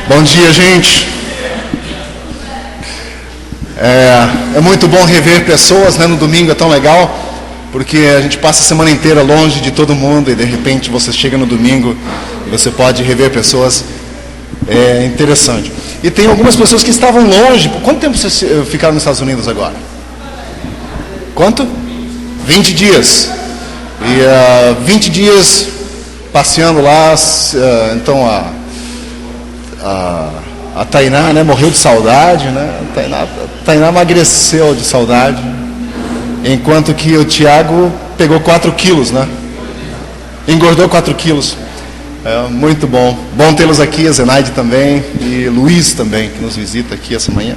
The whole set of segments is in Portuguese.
Bom dia, gente. É muito bom rever pessoas, né? No domingo é tão legal, porque a gente passa a semana inteira longe de todo mundo e de repente você chega no domingo e você pode rever pessoas. É interessante. E tem algumas pessoas que estavam longe. Quanto tempo vocês ficaram nos Estados Unidos agora? Quanto? 20 dias. E 20 dias passeando lá. Então a Tainá, né, morreu de saudade, né? A Tainá emagreceu de saudade, enquanto que o Tiago pegou 4 quilos, né? Engordou 4 quilos. Muito bom. Bom tê-los aqui, a Zenaide também e Luiz também, que nos visita aqui essa manhã.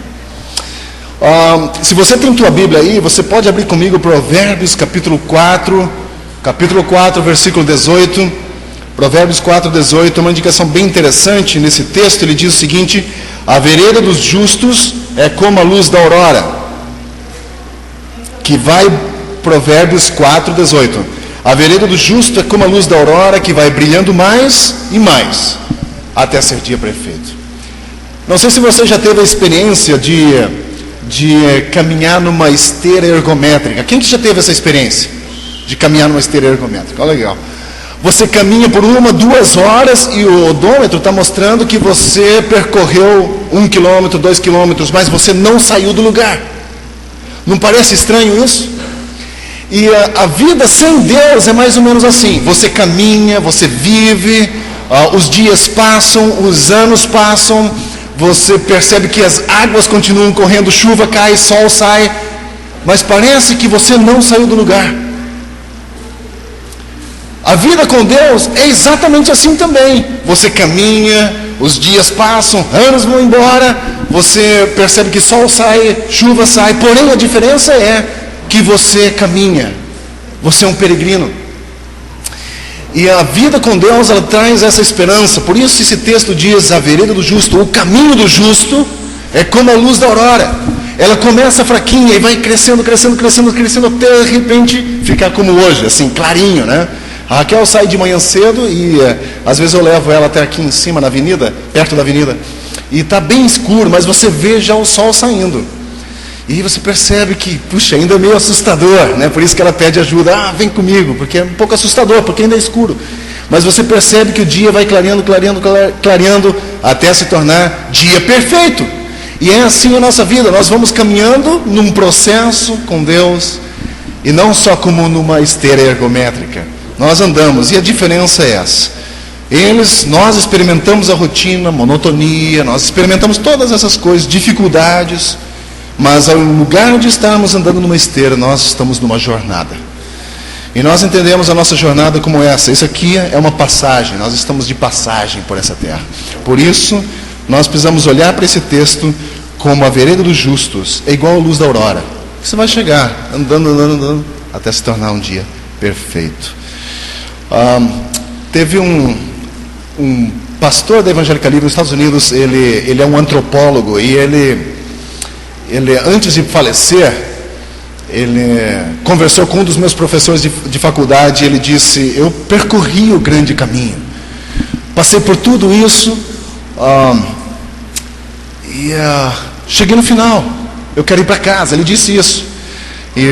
Se você tem tua Bíblia aí, você pode abrir comigo Provérbios capítulo 4, versículo 18. Provérbios 4, 18, é uma indicação bem interessante. Nesse texto ele diz o seguinte: a vereda dos justos é como a luz da aurora, que vai, Provérbios 4, 18, a vereda do justo é como a luz da aurora, que vai brilhando mais e mais, até ser dia perfeito. Não sei se você já teve a experiência de caminhar numa esteira ergométrica. Quem que já teve essa experiência de caminhar numa esteira ergométrica? Olha, legal. Você caminha por 1, 2 horas e o odômetro está mostrando que você percorreu 1 quilômetro, 2 quilômetros, mas você não saiu do lugar. Não parece estranho isso? E a vida sem Deus é mais ou menos assim. Você caminha, você vive, os dias passam, os anos passam, você percebe que as águas continuam correndo, chuva cai, sol sai, mas parece que você não saiu do lugar. A vida com Deus é exatamente assim também. Você caminha, os dias passam, anos vão embora, você percebe que sol sai, chuva sai, porém a diferença é que você caminha, você é um peregrino. E a vida com Deus, ela traz essa esperança. Por isso esse texto diz: a vereda do justo, o caminho do justo é como a luz da aurora. Ela começa fraquinha e vai crescendo, até de repente ficar como hoje, assim, clarinho, né? A Raquel sai de manhã cedo e às vezes eu levo ela até aqui em cima na avenida, perto da avenida, e está bem escuro, mas você vê já o sol saindo. E você percebe que, puxa, ainda é meio assustador, né? Por isso que ela pede ajuda. Vem comigo, porque é um pouco assustador, porque ainda é escuro. Mas você percebe que o dia vai clareando, até se tornar dia perfeito. E é assim a nossa vida. Nós vamos caminhando num processo com Deus, e não só como numa esteira ergométrica. Nós andamos, e a diferença é essa. Nós experimentamos a rotina, monotonia, nós experimentamos todas essas coisas, dificuldades, mas ao lugar de estarmos andando numa esteira, nós estamos numa jornada. E nós entendemos a nossa jornada como essa. Isso aqui é uma passagem, nós estamos de passagem por essa terra. Por isso, nós precisamos olhar para esse texto como a vereda dos justos, é igual a luz da aurora. Você vai chegar, andando, até se tornar um dia perfeito. Teve um pastor da Evangélica Livre nos Estados Unidos. Ele é um antropólogo, e ele antes de falecer, ele conversou com um dos meus professores de faculdade. Ele disse: eu percorri o grande caminho, passei por tudo isso, cheguei no final, eu quero ir para casa. Ele disse isso. E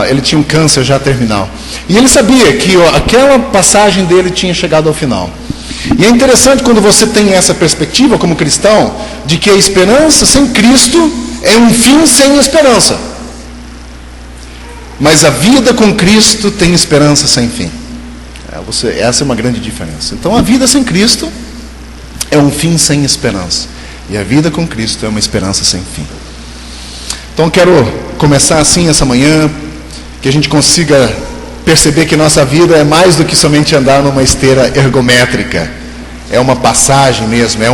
ele tinha um câncer já terminal. E ele sabia que aquela passagem dele tinha chegado ao final. E é interessante quando você tem essa perspectiva como cristão, de que a esperança sem Cristo é um fim sem esperança. Mas a vida com Cristo tem esperança sem fim. Essa é uma grande diferença. Então a vida sem Cristo é um fim sem esperança, e a vida com Cristo é uma esperança sem fim. Então quero começar assim essa manhã, que a gente consiga perceber que nossa vida é mais do que somente andar numa esteira ergométrica. É uma passagem mesmo, é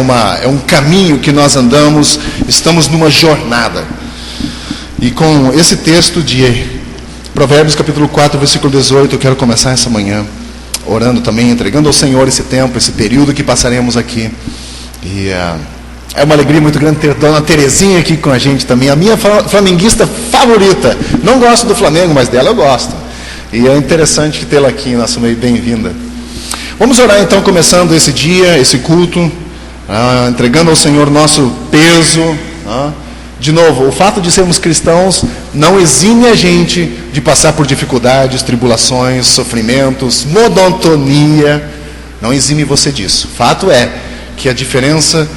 um caminho que nós andamos, estamos numa jornada. E com esse texto de Provérbios capítulo 4, versículo 18, eu quero começar essa manhã orando também, entregando ao Senhor esse tempo, esse período que passaremos aqui. E é uma alegria muito grande ter a Dona Terezinha aqui com a gente também, a minha flamenguista favorita. Não gosto do Flamengo, mas dela eu gosto. E é interessante tê-la aqui em nosso meio. Bem-vinda. Vamos orar então, começando esse dia, esse culto, entregando ao Senhor nosso peso. De novo, o fato de sermos cristãos não exime a gente de passar por dificuldades, tribulações, sofrimentos, monotonia. Não exime você disso. Fato é que a diferença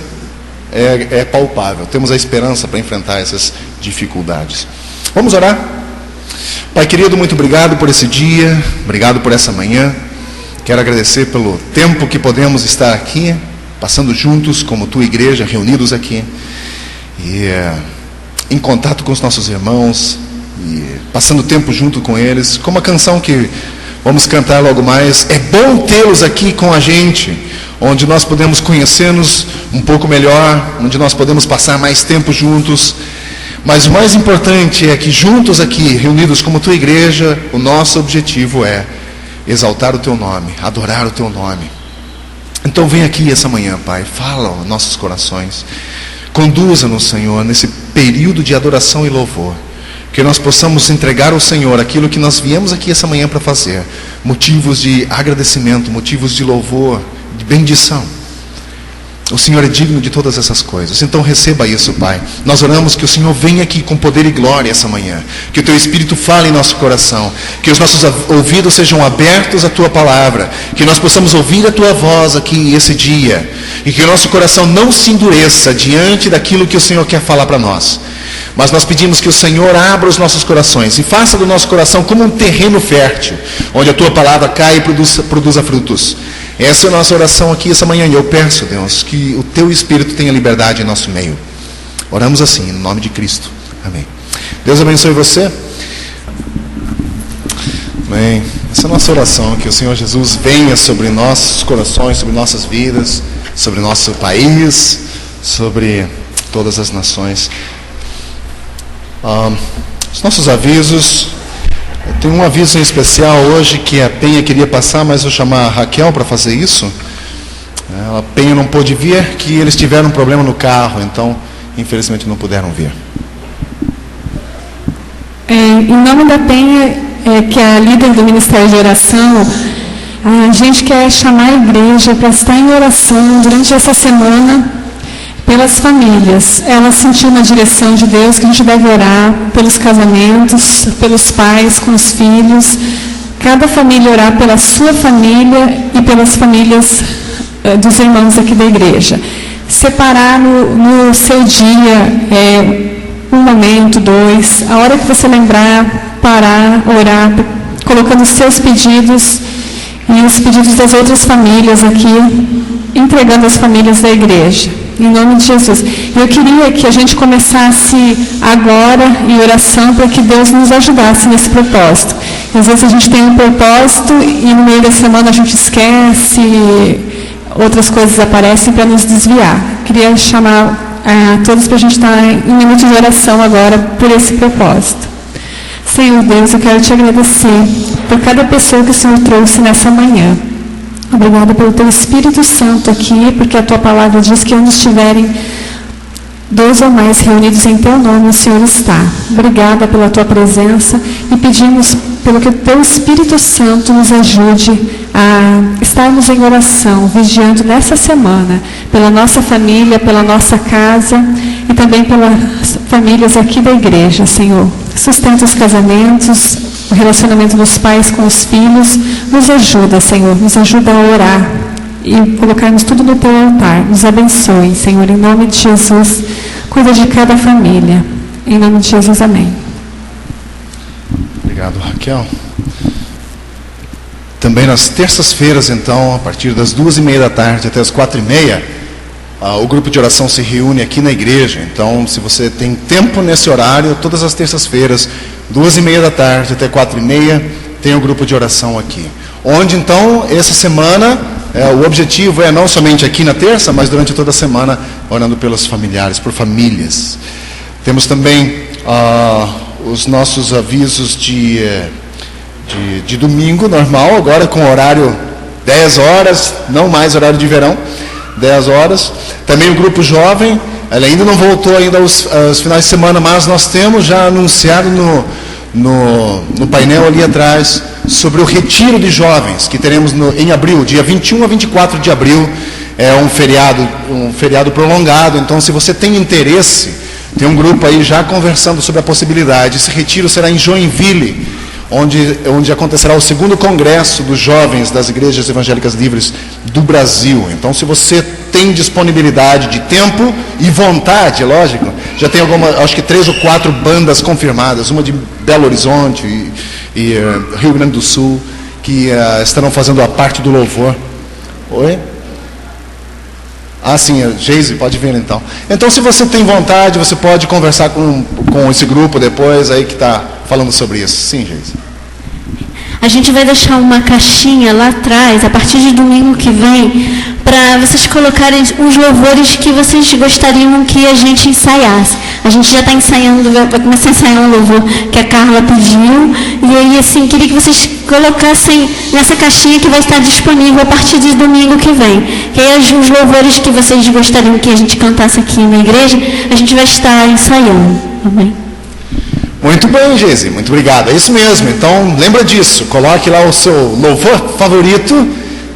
é palpável. Temos a esperança para enfrentar essas dificuldades. Vamos orar? Pai querido, muito obrigado por esse dia, obrigado por essa manhã. Quero agradecer pelo tempo que podemos estar aqui, passando juntos como tua igreja, reunidos aqui. E em contato com os nossos irmãos, e passando tempo junto com eles, como a canção que vamos cantar logo mais. É bom tê-los aqui com a gente, onde nós podemos conhecer-nos um pouco melhor, onde nós podemos passar mais tempo juntos. Mas o mais importante é que juntos aqui, reunidos como tua igreja, o nosso objetivo é exaltar o teu nome, adorar o teu nome. Então vem aqui essa manhã, Pai, fala aos nossos corações. Conduza-nos, Senhor, nesse período de adoração e louvor. Que nós possamos entregar ao Senhor aquilo que nós viemos aqui essa manhã para fazer. Motivos de agradecimento, motivos de louvor, de bendição. O Senhor é digno de todas essas coisas. Então receba isso, Pai. Nós oramos que o Senhor venha aqui com poder e glória essa manhã. Que o Teu Espírito fale em nosso coração. Que os nossos ouvidos sejam abertos à Tua palavra. Que nós possamos ouvir a Tua voz aqui esse dia. E que o nosso coração não se endureça diante daquilo que o Senhor quer falar para nós. Mas nós pedimos que o Senhor abra os nossos corações e faça do nosso coração como um terreno fértil, onde a Tua palavra cai e produza frutos. Essa é a nossa oração aqui essa manhã, e eu peço, Deus, que o Teu Espírito tenha liberdade em nosso meio. Oramos assim, em nome de Cristo. Amém. Deus abençoe você. Amém. Essa é a nossa oração, que o Senhor Jesus venha sobre nossos corações, sobre nossas vidas, sobre nosso país, sobre todas as nações. Os nossos avisos. Tem um aviso em especial hoje que a Penha queria passar, mas vou chamar a Raquel para fazer isso. A Penha não pôde vir, que eles tiveram um problema no carro, então infelizmente não puderam vir. Em nome da Penha, que é a líder do Ministério de Oração, a gente quer chamar a igreja para estar em oração durante essa semana pelas famílias. Ela sentiu uma direção de Deus que a gente deve orar pelos casamentos, pelos pais com os filhos, cada família orar pela sua família e pelas famílias dos irmãos aqui da igreja. Separar no seu dia, um momento, dois, a hora que você lembrar, parar, orar, colocando os seus pedidos e os pedidos das outras famílias aqui, entregando as famílias da igreja. Em nome de Jesus. Eu queria que a gente começasse agora em oração para que Deus nos ajudasse nesse propósito. Às vezes a gente tem um propósito e no meio da semana a gente esquece, outras coisas aparecem para nos desviar. Queria chamar a todos para a gente estar em minutos de oração agora por esse propósito. Senhor Deus, eu quero te agradecer por cada pessoa que o Senhor trouxe nessa manhã. Obrigada pelo Teu Espírito Santo aqui, porque a Tua palavra diz que onde estiverem 2 ou mais reunidos em Teu nome, o Senhor está. Obrigada pela Tua presença e pedimos pelo que o Teu Espírito Santo nos ajude a estarmos em oração, vigiando nessa semana, pela nossa família, pela nossa casa e também pelas famílias aqui da igreja, Senhor. Sustenta os casamentos, o relacionamento dos pais com os filhos. Nos ajuda, Senhor, nos ajuda a orar e colocarmos tudo no Teu altar. Nos abençoe, Senhor, em nome de Jesus. Cuida de cada família. Em nome de Jesus, amém. Obrigado, Raquel. Também nas terças-feiras, então, a partir das 2:30 da tarde até as 4:30, o grupo de oração se reúne aqui na igreja. Então, se você tem tempo nesse horário, todas as terças-feiras, 2:30 da tarde até 4:30, tem o grupo de oração aqui. Onde, então, essa semana, o objetivo é não somente aqui na terça, mas durante toda a semana, orando pelos familiares, por famílias. Temos também os nossos avisos de domingo normal, agora com horário 10 horas, não mais horário de verão, 10 horas. Também o grupo jovem, ele ainda não voltou ainda aos finais de semana, mas nós temos já anunciado no painel ali atrás sobre o retiro de jovens que teremos em abril, dia 21 a 24 de abril. é um feriado prolongado. Então, se você tem interesse, tem um grupo aí já conversando sobre a possibilidade. Esse retiro será em Joinville, onde acontecerá o 2º congresso dos jovens das igrejas evangélicas livres do Brasil. Então, se você tem disponibilidade de tempo e vontade, lógico, já tem acho que 3 ou 4 bandas confirmadas, uma de Belo Horizonte e Rio Grande do Sul, que estarão fazendo a parte do louvor. Oi? Ah, sim, Geise, pode vir então. Então, se você tem vontade, você pode conversar com esse grupo depois aí que está falando sobre isso. Sim, Geise. A gente vai deixar uma caixinha lá atrás, a partir de domingo que vem, para vocês colocarem os louvores que vocês gostariam que a gente ensaiasse. A gente já está ensaiando, vai começar a ensaiar um louvor que a Carla pediu. E aí, assim, queria que vocês colocassem nessa caixinha que vai estar disponível a partir de domingo que vem. Que aí os louvores que vocês gostariam que a gente cantasse aqui na igreja, a gente vai estar ensaiando. Amém? Muito bem, Geise, muito obrigado. É isso mesmo. Então, lembra disso. Coloque lá o seu louvor favorito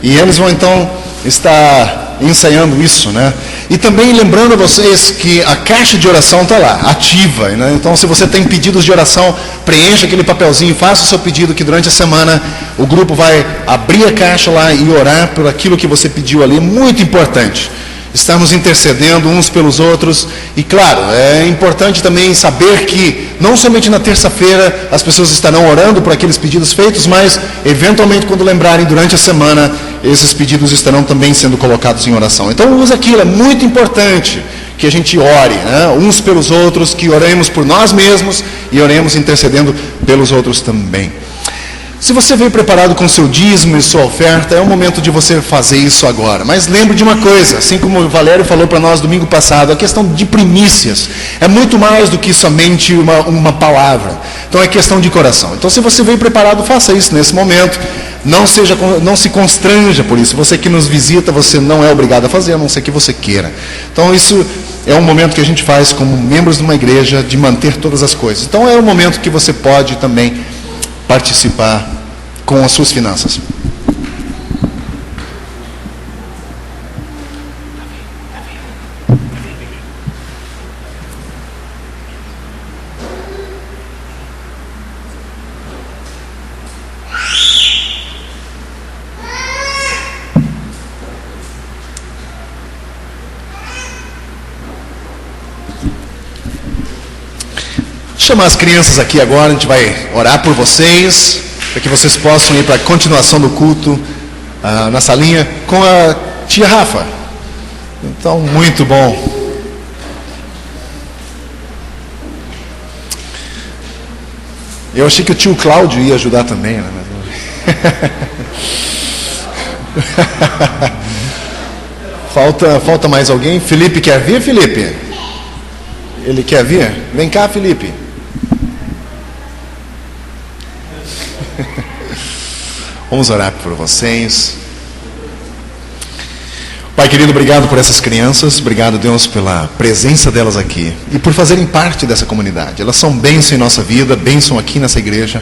e eles vão então estar ensaiando isso, né? E também lembrando a vocês que a caixa de oração está lá, ativa, né? Então, se você tem pedidos de oração, preencha aquele papelzinho, faça o seu pedido, que durante a semana o grupo vai abrir a caixa lá e orar por aquilo que você pediu ali. Muito importante. Estamos intercedendo uns pelos outros. E claro, é importante também saber que não somente na terça-feira as pessoas estarão orando por aqueles pedidos feitos, mas eventualmente quando lembrarem durante a semana, esses pedidos estarão também sendo colocados em oração. Então usa aquilo, é muito importante que a gente ore, né? Uns pelos outros, que oremos por nós mesmos e oremos intercedendo pelos outros também. Se você veio preparado com seu dízimo e sua oferta, é o momento de você fazer isso agora. Mas lembre de uma coisa, assim como o Valério falou para nós domingo passado, a questão de primícias é muito mais do que somente uma palavra. Então é questão de coração. Então, se você veio preparado, faça isso nesse momento. Não se constranja por isso. Você que nos visita, você não é obrigado a fazer, a não ser que você queira. Então isso é um momento que a gente faz como membros de uma igreja, de manter todas as coisas. Então é um momento que você pode também participar com as suas finanças. Vou chamar as crianças aqui agora, a gente vai orar por vocês, para que vocês possam ir para a continuação do culto na salinha com a tia Rafa. Então, muito bom. Eu achei que o tio Cláudio ia ajudar também, né? Falta mais alguém? Felipe quer vir, Felipe? Ele quer vir? Vem cá, Felipe. Vamos orar por vocês. Pai querido, obrigado por essas crianças. Obrigado, Deus, pela presença delas aqui e por fazerem parte dessa comunidade. Elas são bênção em nossa vida, bênção aqui nessa igreja.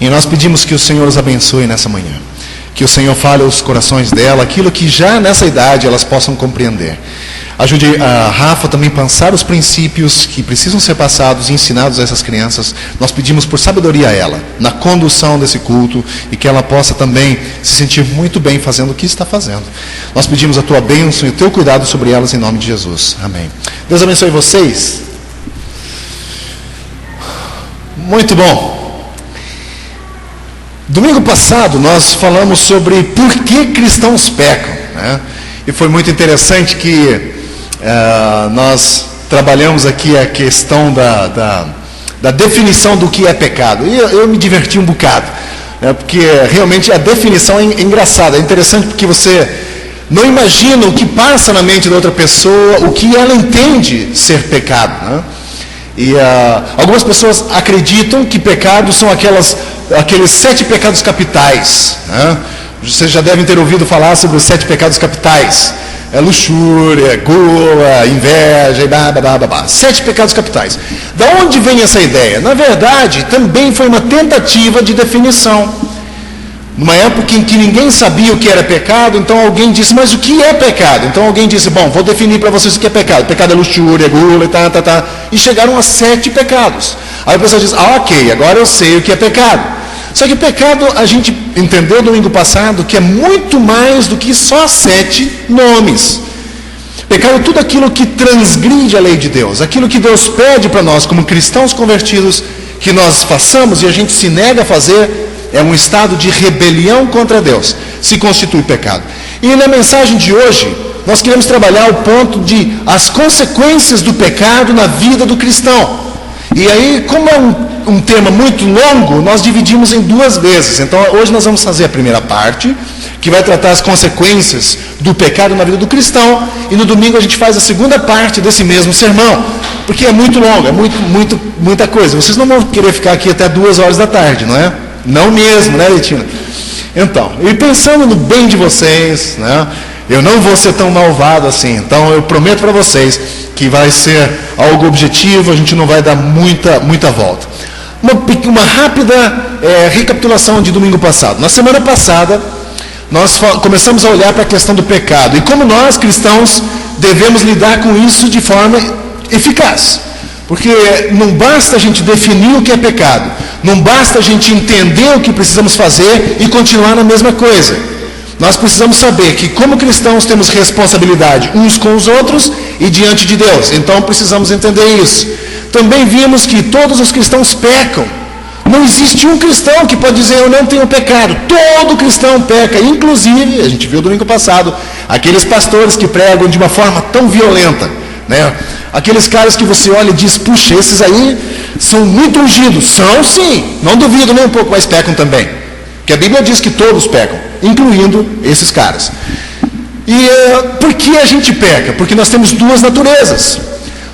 E nós pedimos que o Senhor os abençoe nessa manhã. Que o Senhor fale aos corações dela aquilo que já nessa idade elas possam compreender. Ajude a Rafa também a pensar os princípios que precisam ser passados e ensinados a essas crianças. Nós pedimos por sabedoria a ela, na condução desse culto, e que ela possa também se sentir muito bem fazendo o que está fazendo. Nós pedimos a tua bênção e o teu cuidado sobre elas em nome de Jesus. Amém. Deus abençoe vocês. Muito bom. Domingo passado nós falamos sobre por que cristãos pecam, né? E foi muito interessante que nós trabalhamos aqui a questão da definição do que é pecado. E eu me diverti um bocado, né? Porque realmente a definição é engraçada, é interessante porque você não imagina o que passa na mente da outra pessoa, o que ela entende ser pecado, né? E algumas pessoas acreditam que pecados são aqueles 7 pecados capitais, né? Vocês já devem ter ouvido falar sobre os 7 pecados capitais. É luxúria, gula, inveja, e blá, blá, blá, blá. 7 pecados capitais. Da onde vem essa ideia? Na verdade, também foi uma tentativa de definição. Numa época em que ninguém sabia o que era pecado, então alguém disse, mas o que é pecado? Então alguém disse, bom, vou definir para vocês o que é pecado. Pecado é luxúria, gula, e chegaram a 7 pecados. Aí o pessoal diz, ok, agora eu sei o que é pecado. Só que pecado, a gente entendeu domingo passado, que é muito mais do que só 7 nomes. Pecado é tudo aquilo que transgride a lei de Deus, aquilo que Deus pede para nós, como cristãos convertidos, que nós façamos e a gente se nega a fazer, é um estado de rebelião contra Deus, se constitui pecado. E na mensagem de hoje, nós queremos trabalhar o ponto de as consequências do pecado na vida do cristão. E aí, como é um tema muito longo, nós dividimos em 2 vezes. Então, hoje nós vamos fazer a primeira parte, que vai tratar as consequências do pecado na vida do cristão, e no domingo a gente faz a segunda parte desse mesmo sermão, porque é muito longo, é muita coisa. Vocês não vão querer ficar aqui até 2 horas da tarde, não é? Não mesmo, né, Letina? Então, e pensando no bem de vocês, né, eu não vou ser tão malvado assim. Então, eu prometo para vocês que vai ser algo objetivo, a gente não vai dar muita volta. Uma rápida recapitulação de domingo passado. Na semana passada, nós começamos a olhar para a questão do pecado e como nós, cristãos, devemos lidar com isso de forma eficaz. Porque não basta a gente definir o que é pecado, não basta a gente entender o que precisamos fazer e continuar na mesma coisa. Nós precisamos saber que, como cristãos, temos responsabilidade uns com os outros e diante de Deus. Então precisamos entender isso. Também vimos que todos os cristãos pecam. Não existe um cristão que pode dizer, eu não tenho pecado. Todo cristão peca. Inclusive, a gente viu domingo passado, aqueles pastores que pregam de uma forma tão violenta, né? Aqueles caras que você olha e diz, puxa, esses aí são muito ungidos. São sim, não duvido nem um pouco, mas pecam também. Porque a Bíblia diz que todos pecam, incluindo esses caras. E por que a gente peca? Porque nós temos 2 naturezas.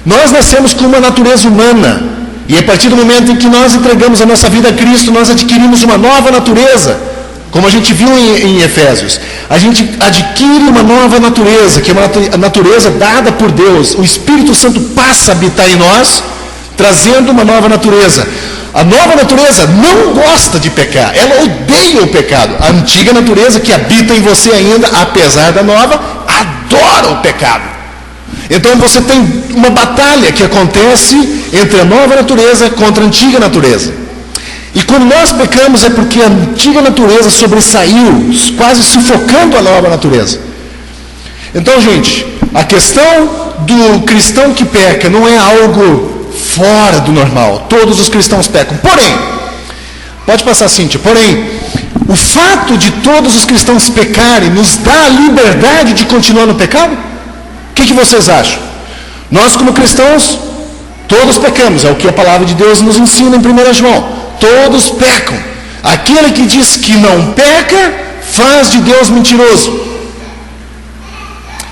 Nós nascemos com uma natureza humana. E a partir do momento em que nós entregamos a nossa vida a Cristo, nós adquirimos uma nova natureza. Como a gente viu em Efésios, a gente adquire uma nova natureza, que é uma natureza dada por Deus. O Espírito Santo passa a habitar em nós, trazendo uma nova natureza. A nova natureza não gosta de pecar, ela odeia o pecado. A antiga natureza que habita em você ainda, apesar da nova, adora o pecado. Então você tem uma batalha que acontece entre a nova natureza contra a antiga natureza. E quando nós pecamos é porque a antiga natureza sobressaiu, quase sufocando a nova natureza. Então, gente, a questão do cristão que peca não é algo fora do normal. Todos os cristãos pecam. Porém, pode passar, Cíntia, porém, o fato de todos os cristãos pecarem nos dá a liberdade de continuar no pecado? O que vocês acham? Nós, como cristãos, todos pecamos. É o que a palavra de Deus nos ensina em 1 João. Todos pecam. Aquele que diz que não peca, faz de Deus mentiroso.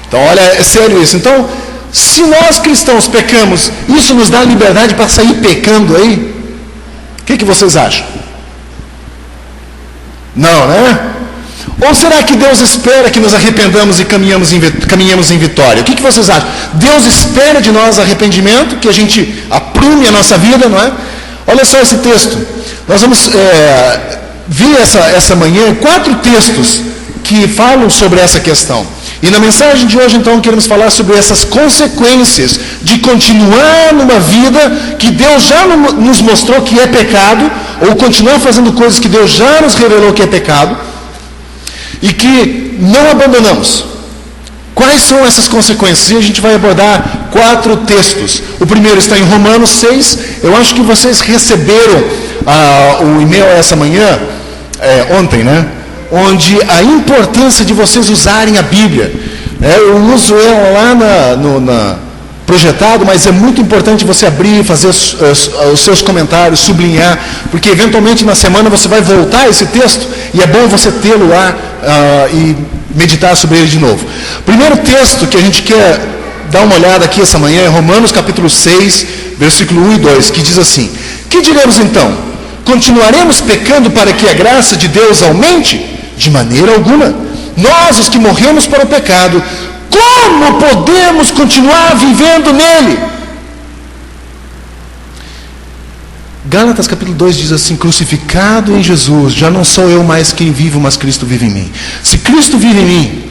Então, olha, é sério isso. Então, se nós cristãos pecamos, isso nos dá liberdade para sair pecando aí? O que vocês acham? Não, né? Ou será que Deus espera que nos arrependamos e caminhamos em vitória? O que vocês acham? Deus espera de nós arrependimento, que a gente aprume a nossa vida, não é? Olha só esse texto. Nós vamos ver essa manhã 4 textos que falam sobre essa questão. E na mensagem de hoje, então, queremos falar sobre essas consequências de continuar numa vida que Deus já nos mostrou que é pecado, ou continuar fazendo coisas que Deus já nos revelou que é pecado, e que não abandonamos. Quais são essas consequências? E a gente vai abordar 4 textos. O primeiro está em Romanos 6. Eu acho que vocês receberam o e-mail essa manhã, ontem, né? Onde a importância de vocês usarem a Bíblia. Eu uso ela lá projetado, mas é muito importante você abrir, fazer os seus comentários, sublinhar, porque eventualmente na semana você vai voltar a esse texto e é bom você tê-lo lá e meditar sobre ele de novo. Primeiro texto que a gente quer dar uma olhada aqui essa manhã é Romanos capítulo 6, versículo 1 e 2, que diz assim: que diremos então? Continuaremos pecando para que a graça de Deus aumente? De maneira alguma. Nós, os que morremos para o pecado, como podemos continuar vivendo nele? Gálatas capítulo 2 diz assim: crucificado em Jesus, já não sou eu mais quem vivo, mas Cristo vive em mim. Se Cristo vive em mim,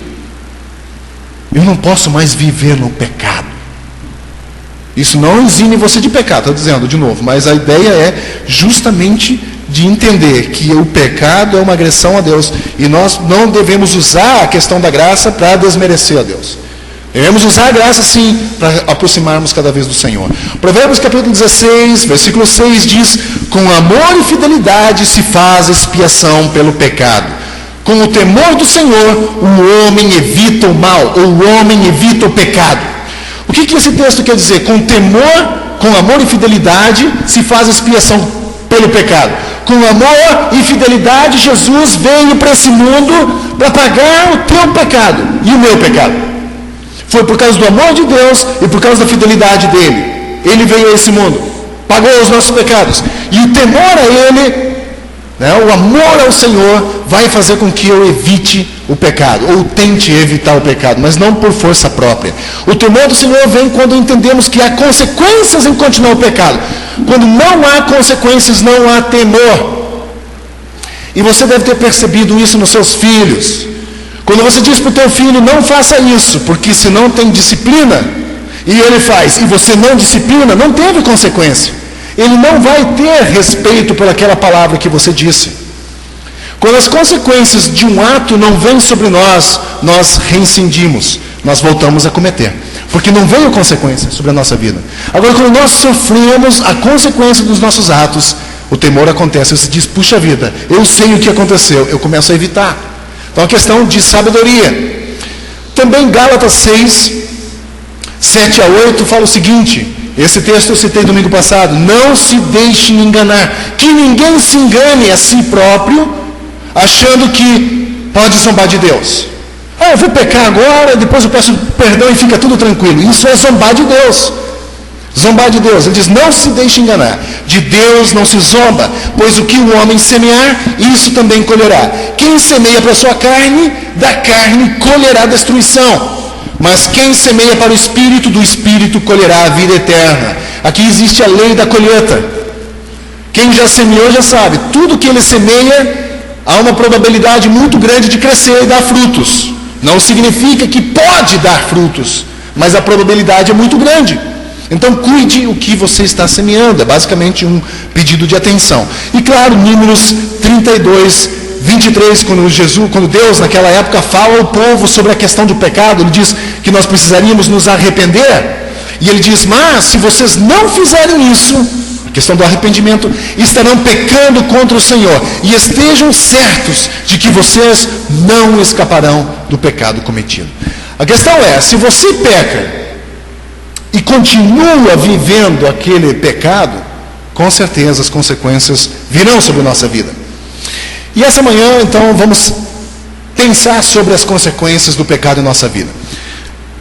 eu não posso mais viver no pecado. Isso não exime você de pecado, estou dizendo de novo, mas a ideia é justamente de entender que o pecado é uma agressão a Deus, e nós não devemos usar a questão da graça para desmerecer a Deus. Devemos usar a graça sim, para aproximarmos cada vez do Senhor. Provérbios capítulo 16, versículo 6 diz: com amor e fidelidade se faz expiação pelo pecado. Com o temor do Senhor, o homem evita o mal, ou o homem evita o pecado. O que esse texto quer dizer? Com temor, com amor e fidelidade se faz expiação pelo pecado. Com amor e fidelidade, Jesus veio para esse mundo para pagar o teu pecado e o meu pecado. Foi por causa do amor de Deus e por causa da fidelidade dele. Ele veio a esse mundo, pagou os nossos pecados. E o temor a ele, o amor ao Senhor, vai fazer com que eu evite o pecado, ou tente evitar o pecado, mas não por força própria. O temor do Senhor vem quando entendemos que há consequências em continuar o pecado. Quando não há consequências, não há temor. E você deve ter percebido isso nos seus filhos. Quando você diz para o teu filho: não faça isso, porque se não tem disciplina, e ele faz, e você não disciplina, não teve consequência. Ele não vai ter respeito por aquela palavra que você disse. Quando as consequências de um ato não vêm sobre nós, nós reincidimos, nós voltamos a cometer, porque não veio consequência sobre a nossa vida. Agora, quando nós sofremos a consequência dos nossos atos, o temor acontece. Você diz: puxa vida, eu sei o que aconteceu, eu começo a evitar. Então, a questão de sabedoria. Também Gálatas 6, 7 a 8 fala o seguinte, esse texto eu citei domingo passado: não se deixe enganar, que ninguém se engane a si próprio, achando que pode zombar de Deus. Eu vou pecar agora, depois eu peço perdão e fica tudo tranquilo. Isso é zombar de Deus. Zombar de Deus. Ele diz: não se deixe enganar, de Deus não se zomba, pois o que o homem semear, isso também colherá. Quem semeia para a sua carne, da carne colherá destruição. Mas quem semeia para o Espírito, do Espírito colherá a vida eterna. Aqui existe a lei da colheita. Quem já semeou já sabe, tudo que ele semeia, há uma probabilidade muito grande de crescer e dar frutos. Não significa que pode dar frutos, mas a probabilidade é muito grande. Então cuide o que você está semeando. É basicamente um pedido de atenção. E claro, Números 32, 23, quando Deus naquela época fala ao povo sobre a questão do pecado, ele diz que nós precisaríamos nos arrepender. E ele diz: mas se vocês não fizerem isso, a questão do arrependimento, estarão pecando contra o Senhor, e estejam certos de que vocês não escaparão do pecado cometido. A questão é, se você peca e continua vivendo aquele pecado, com certeza as consequências virão sobre a nossa vida. E essa manhã, então, vamos pensar sobre as consequências do pecado em nossa vida.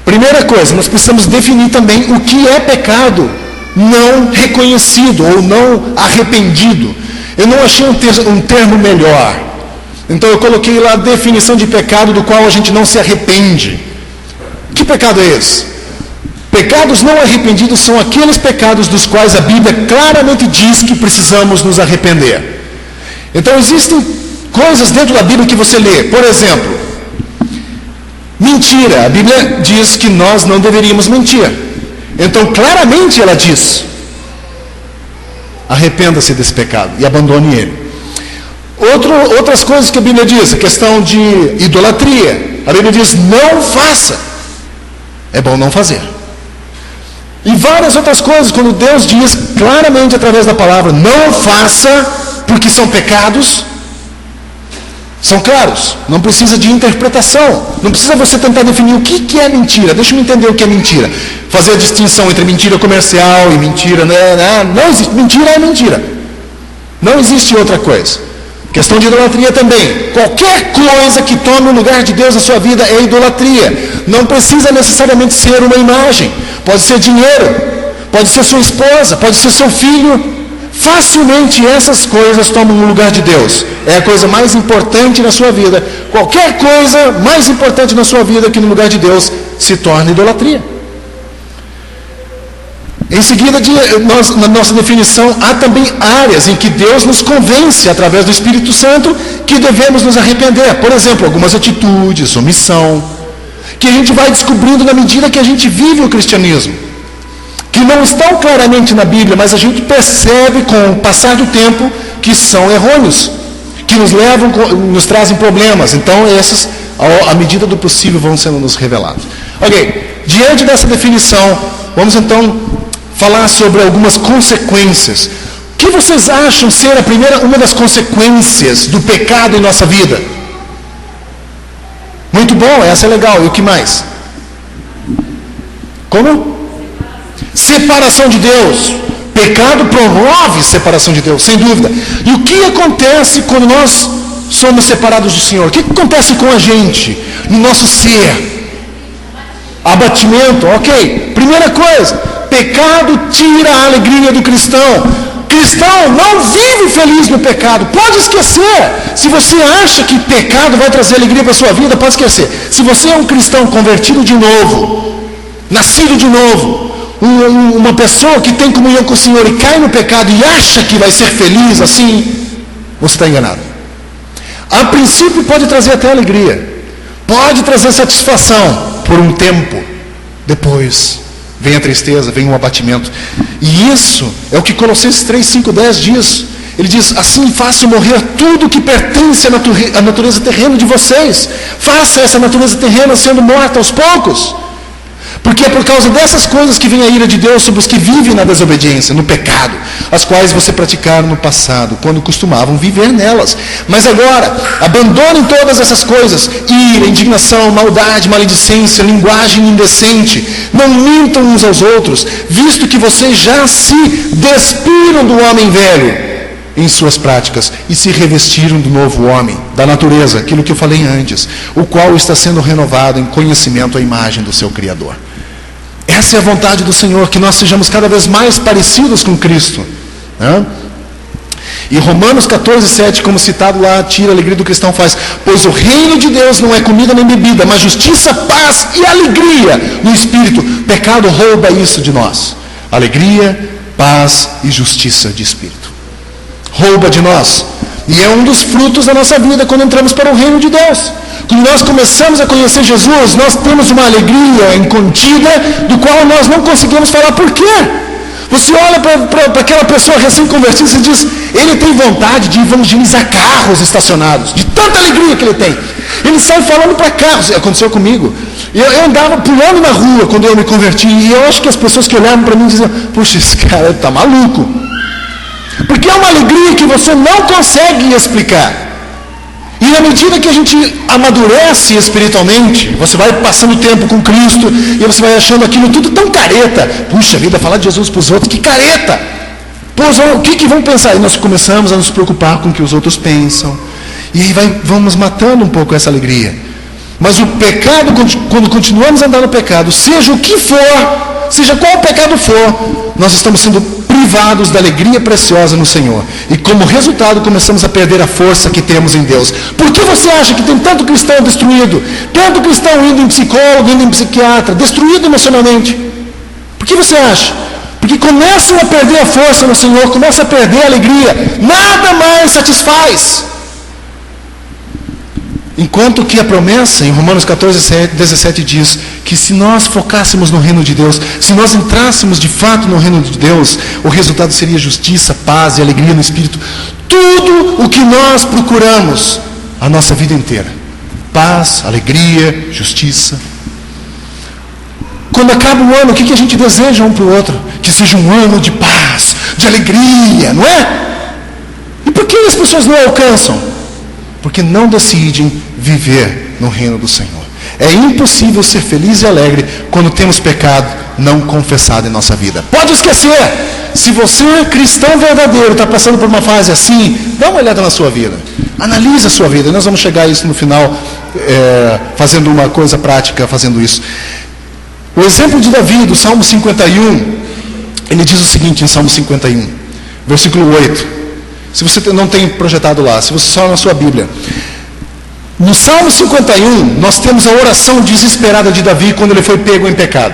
Primeira coisa, nós precisamos definir também o que é pecado não reconhecido ou não arrependido. Eu não achei um termo melhor. Então eu coloquei lá a definição de pecado do qual a gente não se arrepende. Que pecado é esse? Pecados não arrependidos são aqueles pecados dos quais a Bíblia claramente diz que precisamos nos arrepender. Então existem coisas dentro da Bíblia que você lê. Por exemplo, mentira. A Bíblia diz que nós não deveríamos mentir. Então claramente ela diz: arrependa-se desse pecado e abandone ele. Outras coisas que a Bíblia diz, a questão de idolatria. A Bíblia diz: não faça. É bom não fazer. E várias outras coisas, quando Deus diz claramente através da palavra: não faça, porque são pecados, são claros, não precisa de interpretação, não precisa você tentar definir o que é mentira. Deixa eu entender o que é mentira, fazer a distinção entre mentira comercial e mentira, não existe, mentira é mentira, não existe outra coisa. Questão de idolatria também, qualquer coisa que tome o lugar de Deus na sua vida é idolatria. Não precisa necessariamente ser uma imagem, pode ser dinheiro, pode ser sua esposa, pode ser seu filho. Facilmente essas coisas tomam o lugar de Deus. É a coisa mais importante na sua vida. Qualquer coisa mais importante na sua vida que no lugar de Deus se torna idolatria. Em seguida, na nossa definição, há também áreas em que Deus nos convence, através do Espírito Santo, que devemos nos arrepender. Por exemplo, algumas atitudes, omissão, que a gente vai descobrindo na medida que a gente vive o cristianismo, que não estão claramente na Bíblia, mas a gente percebe com o passar do tempo que são errôneos, que nos trazem problemas. Então, esses, à medida do possível, vão sendo nos revelados. Ok, diante dessa definição, vamos então falar sobre algumas consequências. O que vocês acham ser uma das consequências do pecado em nossa vida? Muito bom, essa é legal. E o que mais? Como? Separação de Deus. Pecado promove separação de Deus, sem dúvida. E o que acontece quando nós somos separados do Senhor? O que acontece com a gente, no nosso ser? Abatimento, ok. Primeira coisa, pecado tira a alegria do cristão. Cristão não vive feliz no pecado. Pode esquecer. Se você acha que pecado vai trazer alegria para a sua vida, pode esquecer. Se você é um cristão convertido de novo, nascido de novo, uma pessoa que tem comunhão com o Senhor e cai no pecado e acha que vai ser feliz assim, você está enganado. A princípio pode trazer até alegria, pode trazer satisfação por um tempo. Depois vem a tristeza, vem o abatimento. E isso é o que Colossenses 3, 5, 10 diz. Ele diz: assim façam morrer tudo que pertence à natureza terrena de vocês. Faça essa natureza terrena sendo morta aos poucos. Porque é por causa dessas coisas que vem a ira de Deus sobre os que vivem na desobediência, no pecado, as quais você praticaram no passado, quando costumavam viver nelas. Mas agora, abandonem todas essas coisas: ira, indignação, maldade, maledicência, linguagem indecente. Não mintam uns aos outros, visto que vocês já se despiram do homem velho em suas práticas e se revestiram do novo homem, da natureza, aquilo que eu falei antes, o qual está sendo renovado em conhecimento à imagem do seu Criador. Essa é a vontade do Senhor, que nós sejamos cada vez mais parecidos com Cristo, né? E Romanos 14, 7, como citado lá, tira a alegria do cristão, faz: pois o reino de Deus não é comida nem bebida, mas justiça, paz e alegria no Espírito. Pecado rouba isso de nós: alegria, paz e justiça de Espírito. Rouba de nós. E é um dos frutos da nossa vida quando entramos para o reino de Deus. Quando nós começamos a conhecer Jesus, nós temos uma alegria incontida, do qual nós não conseguimos falar por quê. Você olha para aquela pessoa recém-convertida e diz: ele tem vontade de evangelizar carros estacionados, de tanta alegria que ele tem. Ele sai falando para carros. Aconteceu comigo. Eu andava pulando na rua quando eu me converti, e eu acho que as pessoas que olhavam para mim diziam: puxa, esse cara está maluco. Porque é uma alegria que você não consegue explicar. E na medida que a gente amadurece espiritualmente, você vai passando tempo com Cristo, e você vai achando aquilo tudo tão careta. Puxa vida, falar de Jesus para os outros, que careta! Pois, o que vão pensar? E nós começamos a nos preocupar com o que os outros pensam. E aí vamos matando um pouco essa alegria. Mas o pecado, quando continuamos a andar no pecado, seja o que for, seja qual pecado for, nós estamos sendo privados da alegria preciosa no Senhor. E como resultado, começamos a perder a força que temos em Deus. Por que você acha que tem tanto cristão destruído? Tanto cristão indo em psicólogo, indo em psiquiatra, destruído emocionalmente? Por que você acha? Porque começam a perder a força no Senhor, começam a perder a alegria. Nada mais satisfaz. Enquanto que a promessa em Romanos 14, 17 diz que se nós focássemos no reino de Deus, se nós entrássemos de fato no reino de Deus, o resultado seria justiça, paz e alegria no Espírito. Tudo o que nós procuramos a nossa vida inteira: paz, alegria, justiça. Quando acaba o ano, o que a gente deseja um para o outro? Que seja um ano de paz, de alegria, não é? E por que as pessoas não alcançam? Porque não decidem viver no reino do Senhor. É impossível ser feliz e alegre quando temos pecado não confessado em nossa vida. Pode esquecer. Se você, cristão verdadeiro, está passando por uma fase assim, dá uma olhada na sua vida. Analise a sua vida. Nós vamos chegar a isso no final, fazendo uma coisa prática, fazendo isso. O exemplo de Davi, do Salmo 51, ele diz o seguinte em Salmo 51, versículo 8. Se você não tem projetado lá, se você só na sua Bíblia. No Salmo 51, nós temos a oração desesperada de Davi quando ele foi pego em pecado.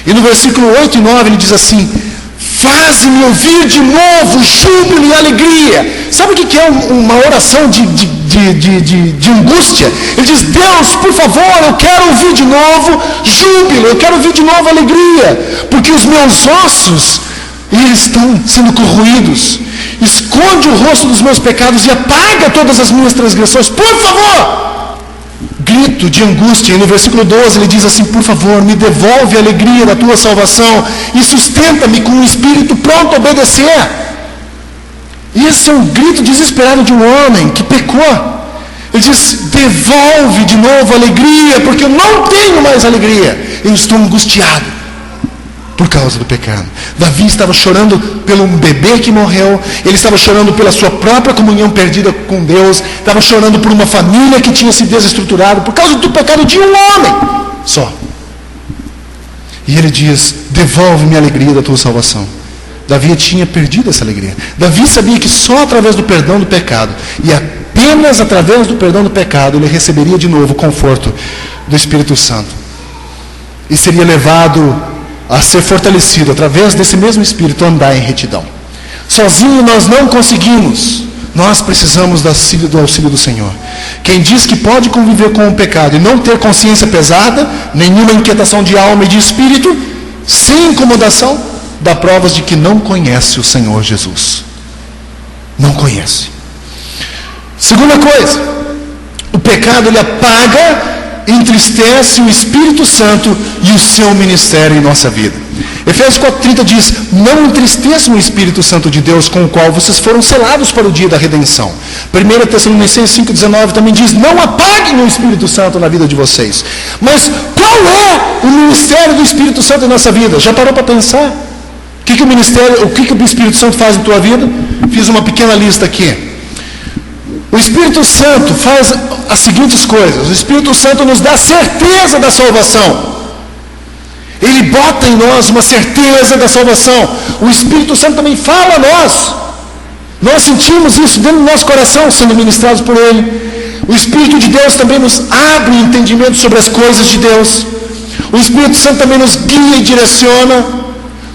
E no versículo 8 e 9 ele diz assim: faze-me ouvir de novo júbilo e alegria. Sabe o que é uma oração de angústia? Ele diz: Deus, por favor, eu quero ouvir de novo júbilo, eu quero ouvir de novo alegria, porque os meus ossos, eles estão sendo corroídos. Esconde o rosto dos meus pecados e apaga todas as minhas transgressões, por favor. Grito de angústia. E no versículo 12 ele diz assim: por favor, me devolve a alegria da tua salvação e sustenta-me com um espírito pronto a obedecer. E esse é um grito desesperado de um homem que pecou. Ele diz: devolve de novo a alegria, porque eu não tenho mais alegria, eu estou angustiado por causa do pecado. Davi estava chorando pelo bebê que morreu, ele estava chorando pela sua própria comunhão perdida com Deus, estava chorando por uma família que tinha se desestruturado por causa do pecado de um homem só. E ele diz: devolve-me a alegria da tua salvação. Davi tinha perdido essa alegria. Davi sabia que só através do perdão do pecado, e apenas através do perdão do pecado, ele receberia de novo o conforto do Espírito Santo e seria levado a ser fortalecido através desse mesmo Espírito a andar em retidão. Sozinho nós não conseguimos. Nós precisamos do auxílio do Senhor. Quem diz que pode conviver com o pecado e não ter consciência pesada, nenhuma inquietação de alma e de espírito, sem incomodação, dá provas de que não conhece o Senhor Jesus. Não conhece. Segunda coisa, o pecado ele apaga, entristece o Espírito Santo e o seu ministério em nossa vida. Efésios 4:30 diz: não entristeçam o Espírito Santo de Deus, com o qual vocês foram selados para o dia da redenção. 1 Tessalonicenses 5:19 também diz: não apaguem o Espírito Santo na vida de vocês. Mas qual é o ministério do Espírito Santo em nossa vida? Já parou para pensar? O que o Espírito Santo faz na tua vida? Fiz uma pequena lista aqui. O Espírito Santo faz as seguintes coisas. O Espírito Santo nos dá certeza da salvação. Ele bota em nós uma certeza da salvação. O Espírito Santo também fala a nós. Nós sentimos isso dentro do nosso coração, sendo ministrados por Ele. O Espírito de Deus também nos abre o entendimento sobre as coisas de Deus. O Espírito Santo também nos guia e direciona,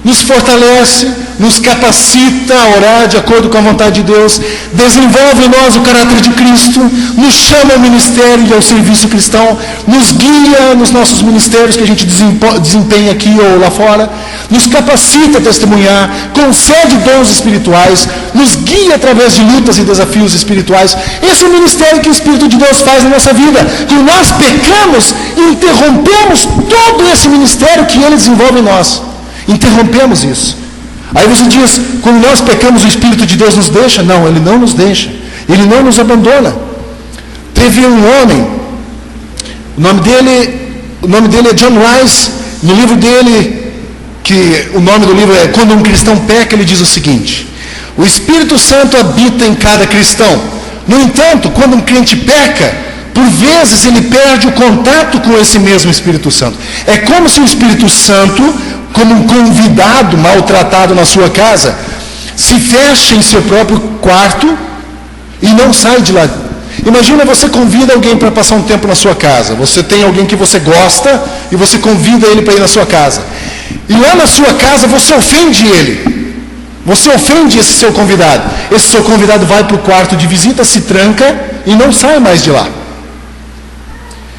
nos fortalece, nos capacita a orar de acordo com a vontade de Deus, desenvolve em nós o caráter de Cristo, nos chama ao ministério e ao serviço cristão, nos guia nos nossos ministérios que a gente desempenha aqui ou lá fora, nos capacita a testemunhar, concede dons espirituais, nos guia através de lutas e desafios espirituais. Esse é o ministério que o Espírito de Deus faz na nossa vida. Quando nós pecamos, interrompemos todo esse ministério que Ele desenvolve em nós. Interrompemos isso. Aí você diz: quando nós pecamos, o Espírito de Deus nos deixa? Não, Ele não nos deixa. Ele não nos abandona. Teve um homem, o nome dele é John Rice. No livro dele, que o nome do livro é Quando um Cristão Peca, ele diz o seguinte: o Espírito Santo habita em cada cristão. No entanto, quando um crente peca, por vezes ele perde o contato com esse mesmo Espírito Santo. É como se o Espírito Santo, como um convidado maltratado na sua casa, se fecha em seu próprio quarto e não sai de lá. Imagina, você convida alguém para passar um tempo na sua casa. Você tem alguém que você gosta e você convida ele para ir na sua casa. E lá na sua casa você ofende ele. Você ofende esse seu convidado. Esse seu convidado vai para o quarto de visita, se tranca e não sai mais de lá.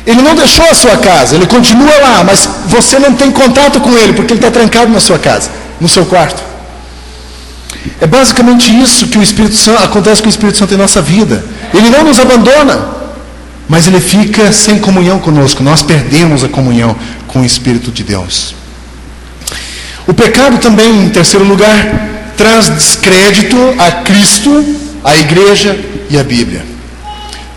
Ele não deixou a sua casa, ele continua lá, mas você não tem contato com ele, porque ele está trancado na sua casa, no seu quarto. É basicamente isso que acontece com o Espírito Santo em nossa vida. Ele não nos abandona, mas ele fica sem comunhão conosco. Nós perdemos a comunhão com o Espírito de Deus. O pecado também, em terceiro lugar, traz descrédito a Cristo, a igreja e a Bíblia.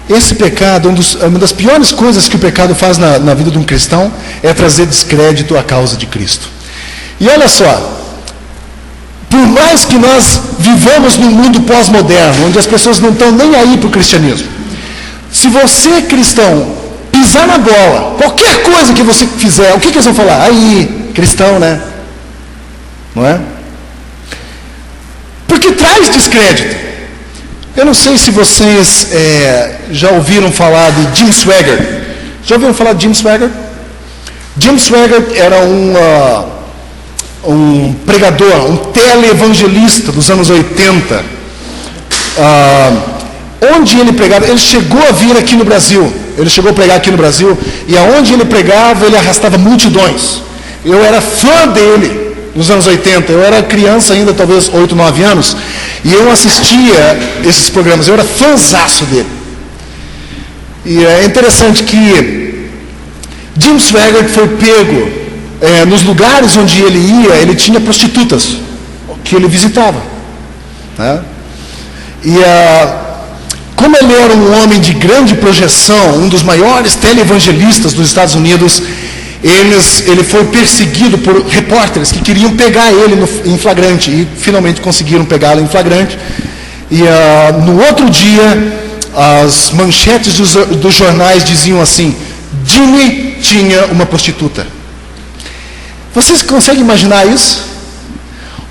Esse pecado, uma das piores coisas que o pecado faz na vida de um cristão é trazer descrédito à causa de Cristo. E olha só, por mais que nós vivamos num mundo pós-moderno, onde as pessoas não estão nem aí para o cristianismo, se você, cristão, pisar na bola, qualquer coisa que você fizer, o que eles vão falar? Aí, cristão, né? Não é? Porque traz descrédito. Eu não sei se vocês já ouviram falar de Jim Swaggart. Já ouviram falar de Jim Swaggart? Jim Swaggart era um pregador, um teleevangelista dos anos 80, onde ele pregava, ele chegou a vir aqui no Brasil, ele chegou a pregar aqui no Brasil, e aonde ele pregava, ele arrastava multidões. Eu era fã dele nos anos 80, eu era criança ainda, talvez 8, 9 anos, e eu assistia esses programas, eu era fãzaço dele. E é interessante que Jim Swaggart foi pego nos lugares onde ele ia, ele tinha prostitutas que ele visitava, né? E como ele era um homem de grande projeção, um dos maiores televangelistas dos Estados Unidos, ele foi perseguido por repórteres que queriam pegar ele em flagrante, e finalmente conseguiram pegá-lo em flagrante. E no outro dia, as manchetes dos jornais diziam assim: Jimmy tinha uma prostituta. Vocês conseguem imaginar isso?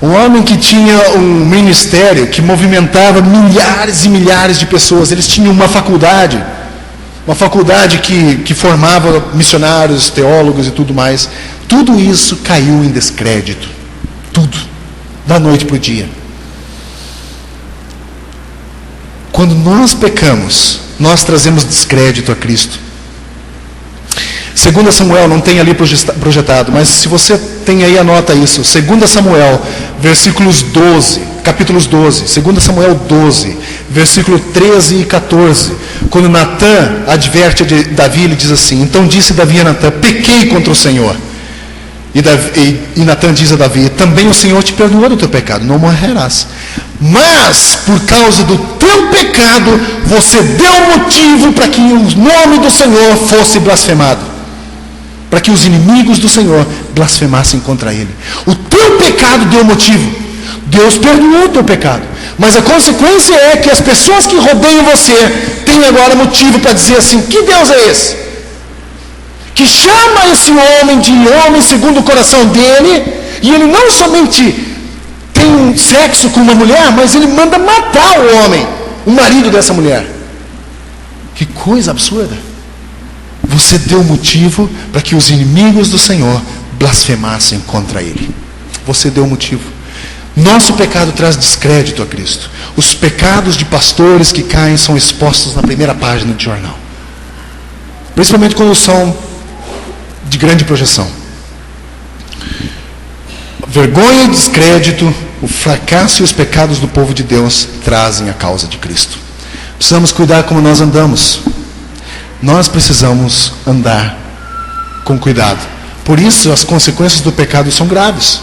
Um homem que tinha um ministério que movimentava milhares e milhares de pessoas. Eles tinham uma faculdade que formava missionários, teólogos e tudo mais. Tudo isso caiu em descrédito. Tudo. Da noite para o dia. Quando nós pecamos, nós trazemos descrédito a Cristo. 2 Samuel, não tem ali projetado, mas se você tem aí, anota isso. 2 Samuel, capítulos 12. 2 Samuel 12, versículo 13 e 14. Quando Natã adverte de Davi, ele diz assim: então disse Davi a Natã: pequei contra o Senhor. E Natã diz a Davi: também o Senhor te perdoou do teu pecado, não morrerás. Mas, por causa do teu pecado, você deu motivo para que o nome do Senhor fosse blasfemado. Para que os inimigos do Senhor blasfemassem contra ele. O teu pecado deu motivo. Deus perdoou o teu pecado. Mas a consequência é que as pessoas que rodeiam você têm agora motivo para dizer assim: que Deus é esse? Que chama esse homem de homem segundo o coração dele, e ele não somente tem sexo com uma mulher, mas ele manda matar o homem, o marido dessa mulher. Que coisa absurda. Você deu motivo para que os inimigos do Senhor blasfemassem contra ele. Você deu motivo. Nosso pecado traz descrédito a Cristo. Os pecados de pastores que caem são expostos na primeira página de jornal. Principalmente quando são de grande projeção. Vergonha e descrédito, o fracasso e os pecados do povo de Deus trazem a causa de Cristo. Precisamos cuidar como nós andamos. Nós precisamos andar com cuidado. Por isso as consequências do pecado são graves.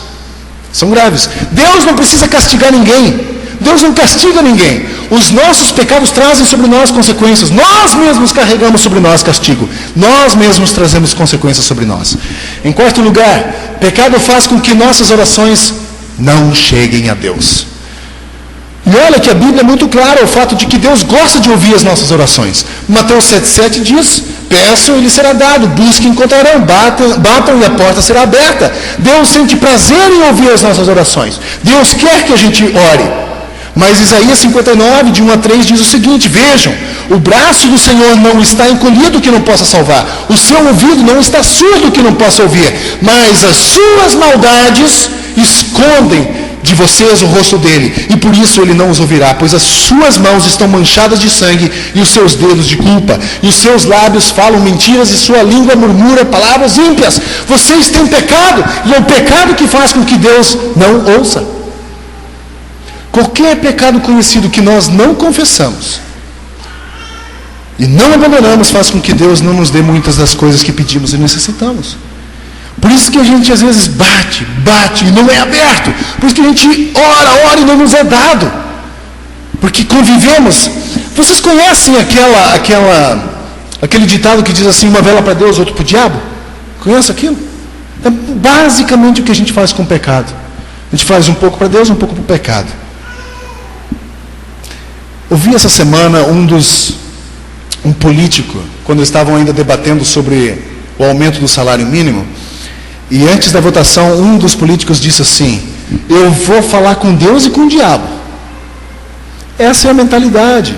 São graves. Deus não precisa castigar ninguém. Deus não castiga ninguém. Os nossos pecados trazem sobre nós consequências. Nós mesmos carregamos sobre nós castigo. Nós mesmos trazemos consequências sobre nós. Em quarto lugar, pecado faz com que nossas orações não cheguem a Deus. E olha que a Bíblia é muito clara, o fato de que Deus gosta de ouvir as nossas orações. Mateus 7,7 diz: peçam e lhes será dado, busquem e encontrarão, batam e a porta será aberta. Deus sente prazer em ouvir as nossas orações. Deus quer que a gente ore. Mas Isaías 59, de 1 a 3 diz o seguinte: vejam, o braço do Senhor não está encolhido que não possa salvar, o seu ouvido não está surdo que não possa ouvir, mas as suas maldades escondem de vocês o rosto dele, e por isso ele não os ouvirá, pois as suas mãos estão manchadas de sangue e os seus dedos de culpa, e os seus lábios falam mentiras e sua língua murmura palavras ímpias. Vocês têm pecado, e é o pecado que faz com que Deus não ouça. Qualquer pecado conhecido que nós não confessamos e não abandonamos faz com que Deus não nos dê muitas das coisas que pedimos e necessitamos. Por isso que a gente às vezes bate e não é aberto. Por isso que a gente ora e não nos é dado. Porque convivemos. Vocês conhecem aquele ditado que diz assim: uma vela para Deus, outra para o diabo? Conhece aquilo? É basicamente o que a gente faz com o pecado. A gente faz um pouco para Deus, um pouco para o pecado. Ouvi essa semana um político, quando estavam ainda debatendo sobre o aumento do salário mínimo, e antes da votação, um dos políticos disse assim: eu vou falar com Deus e com o diabo. Essa é a mentalidade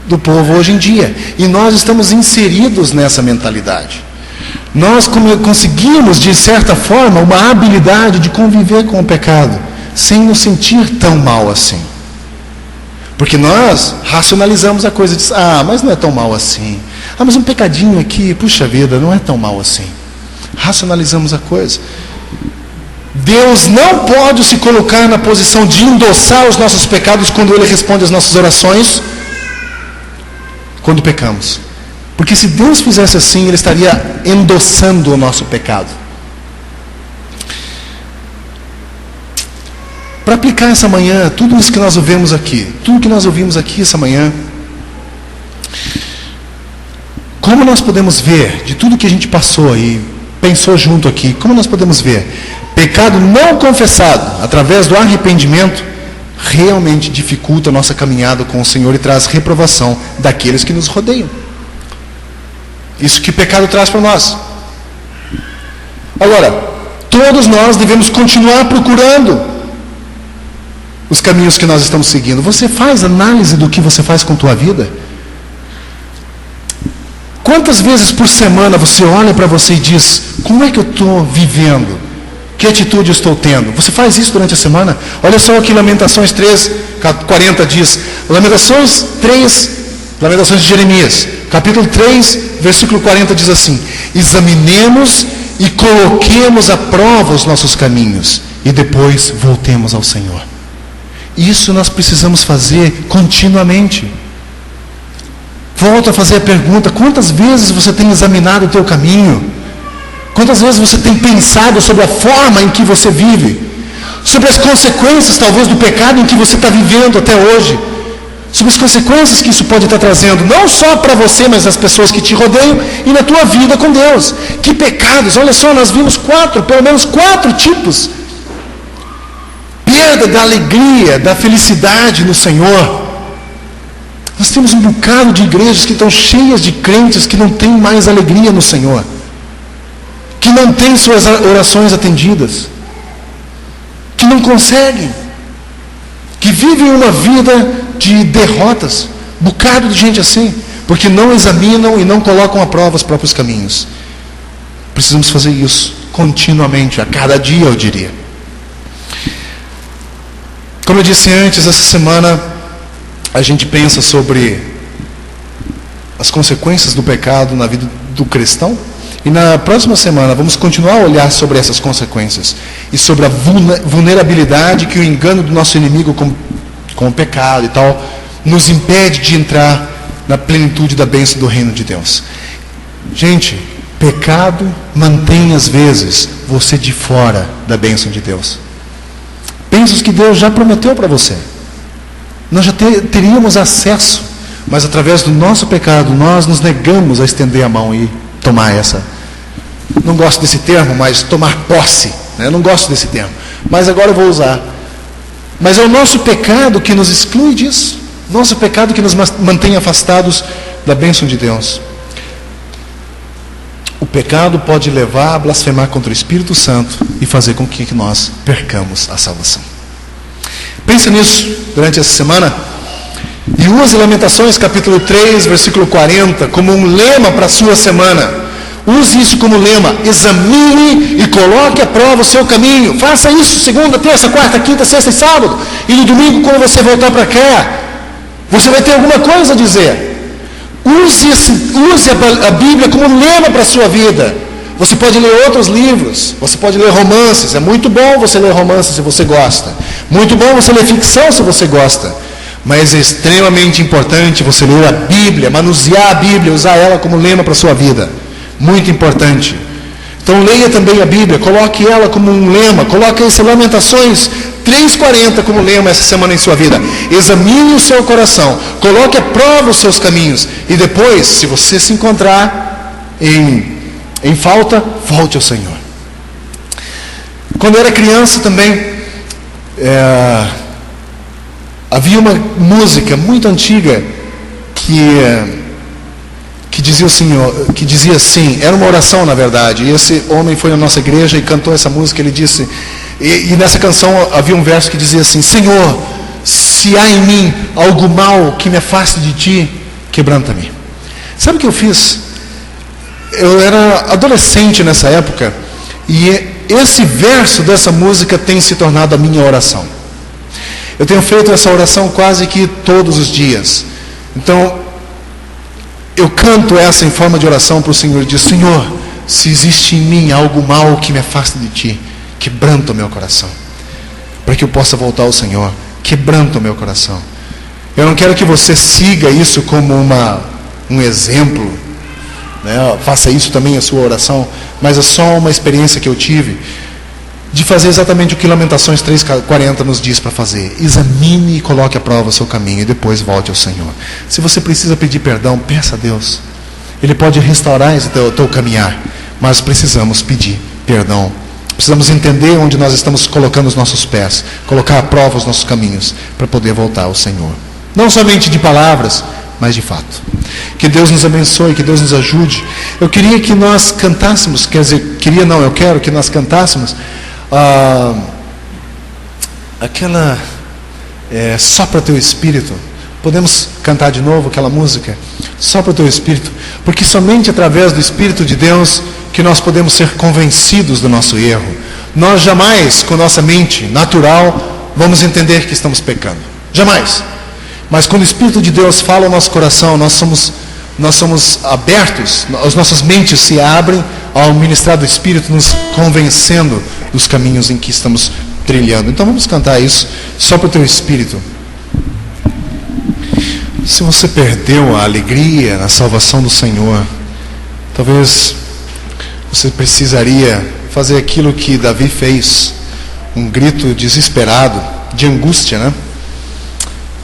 do povo hoje em dia. E nós estamos inseridos nessa mentalidade. nós conseguimos, de certa forma, uma habilidade de conviver com o pecado, sem nos sentir tão mal assim. Porque nós racionalizamos a coisa, diz, mas não é tão mal assim. Mas um pecadinho aqui, puxa vida, não é tão mal assim. Racionalizamos a coisa. Deus não pode se colocar na posição de endossar os nossos pecados quando Ele responde às nossas orações, quando pecamos. Porque se Deus fizesse assim, Ele estaria endossando o nosso pecado. Para aplicar essa manhã, tudo isso que nós ouvimos aqui, tudo que nós ouvimos aqui essa manhã, como nós podemos ver, de tudo que a gente passou e pensou junto aqui, como nós podemos ver, pecado não confessado, através do arrependimento, realmente dificulta a nossa caminhada com o Senhor e traz reprovação daqueles que nos rodeiam. Isso que pecado traz para nós. Agora, todos nós devemos continuar procurando os caminhos que nós estamos seguindo. Você faz análise do que você faz com a tua vida? Quantas vezes por semana você olha para você e diz, como é que eu estou vivendo? Que atitude eu estou tendo? Você faz isso durante a semana? Olha só o que Lamentações 3:40 diz. Lamentações de Jeremias, capítulo 3, versículo 40 diz assim: examinemos e coloquemos à prova os nossos caminhos e depois voltemos ao Senhor. Isso nós precisamos fazer continuamente. Volto a fazer a pergunta: quantas vezes você tem examinado o teu caminho? Quantas vezes você tem pensado sobre a forma em que você vive? Sobre as consequências, talvez, do pecado em que você está vivendo até hoje? Sobre as consequências que isso pode estar trazendo, não só para você, mas as pessoas que te rodeiam e na tua vida com Deus. Que pecados! Olha só, nós vimos pelo menos quatro tipos. Perda da alegria, da felicidade no Senhor. Nós temos um bocado de igrejas que estão cheias de crentes que não têm mais alegria no Senhor, que não têm suas orações atendidas, que não conseguem, que vivem uma vida de derrotas, bocado de gente assim, porque não examinam e não colocam à prova os próprios caminhos. Precisamos fazer isso continuamente, a cada dia, eu diria. Como eu disse antes, essa semana a gente pensa sobre as consequências do pecado na vida do cristão. E na próxima semana vamos continuar a olhar sobre essas consequências e sobre a vulnerabilidade que o engano do nosso inimigo com o pecado e tal nos impede de entrar na plenitude da bênção do reino de Deus. Gente, pecado mantém às vezes você de fora da bênção de Deus. Bênçãos que Deus já prometeu para você. Nós já teríamos acesso, mas através do nosso pecado nós nos negamos a estender a mão e tomar essa. Não gosto desse termo, mas tomar posse. Né? Não gosto desse termo, mas agora eu vou usar. Mas é o nosso pecado que nos exclui disso. Nosso pecado que nos mantém afastados da bênção de Deus. O pecado pode levar a blasfemar contra o Espírito Santo e fazer com que nós percamos a salvação. Pense nisso durante essa semana e use Lamentações capítulo 3, versículo 40 como um lema para a sua semana. Use isso como lema: examine e coloque à prova o seu caminho. Faça isso segunda, terça, quarta, quinta, sexta e sábado. E no domingo, quando você voltar para cá, você vai ter alguma coisa a dizer. Use a Bíblia como lema para a sua vida. Você pode ler outros livros, você pode ler romances. É muito bom você ler romances se você gosta. Muito bom você ler ficção se você gosta. Mas é extremamente importante você ler a Bíblia, manusear a Bíblia, usar ela como lema para a sua vida. Muito importante. Então leia também a Bíblia, coloque ela como um lema, coloque esse Lamentações 3:40 como lema essa semana em sua vida. Examine o seu coração, coloque à prova os seus caminhos e depois, se você se encontrar em falta, volte ao Senhor. Quando eu era criança também, havia uma música muito antiga que dizia assim, era uma oração na verdade, e esse homem foi na nossa igreja e cantou essa música. Ele disse, e nessa canção havia um verso que dizia assim: Senhor, se há em mim algo mal que me afaste de ti, quebranta-me. Sabe o que eu fiz? Eu era adolescente nessa época, e esse verso dessa música tem se tornado a minha oração. Eu tenho feito essa oração quase que todos os dias. Então, eu canto essa em forma de oração para o Senhor e diz: Senhor, se existe em mim algo mal que me afasta de Ti, quebranta o meu coração, para que eu possa voltar ao Senhor. Quebranta o meu coração. Eu não quero que você siga isso como um exemplo, né? Faça isso também a sua oração, mas é só uma experiência que eu tive de fazer exatamente o que Lamentações 3:40 nos diz para fazer. Examine e coloque à prova o seu caminho e depois volte ao Senhor. Se você precisa pedir perdão, peça a Deus. Ele pode restaurar esse teu caminhar, mas precisamos pedir perdão. Precisamos entender onde nós estamos colocando os nossos pés, colocar à prova os nossos caminhos para poder voltar ao Senhor. Não somente de palavras, mas de fato. Que Deus nos abençoe, que Deus nos ajude. Eu queria que nós cantássemos, eu quero que nós cantássemos aquela Sopra Teu Espírito. Podemos cantar de novo aquela música? Sopra Teu Espírito. Porque somente através do Espírito de Deus que nós podemos ser convencidos do nosso erro. Nós jamais, com nossa mente natural, vamos entender que estamos pecando. Jamais. Mas quando o Espírito de Deus fala ao nosso coração, nós somos abertos, as nossas mentes se abrem ao ministrar do Espírito, nos convencendo dos caminhos em que estamos trilhando. Então vamos cantar isso, só para o Teu Espírito. Se você perdeu a alegria na salvação do Senhor, talvez você precisaria fazer aquilo que Davi fez, um grito desesperado, de angústia, né?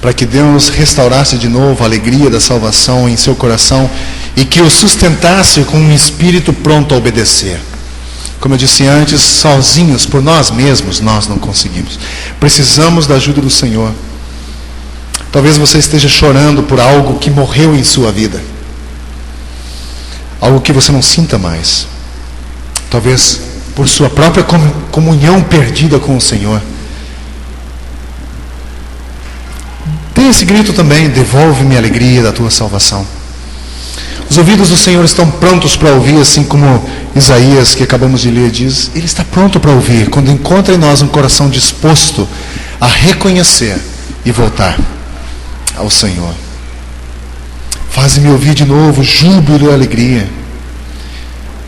Para que Deus restaurasse de novo a alegria da salvação em seu coração e que o sustentasse com um espírito pronto a obedecer. Como eu disse antes, sozinhos, por nós mesmos, nós não conseguimos. Precisamos da ajuda do Senhor. Talvez você esteja chorando por algo que morreu em sua vida, algo que você não sinta mais. Talvez por sua própria comunhão perdida com o Senhor. Tem esse grito também: devolve-me a alegria da tua salvação. Os ouvidos do Senhor estão prontos para ouvir, assim como Isaías, que acabamos de ler, diz. Ele está pronto para ouvir, quando encontra em nós um coração disposto a reconhecer e voltar ao Senhor. Faz-me ouvir de novo júbilo e alegria.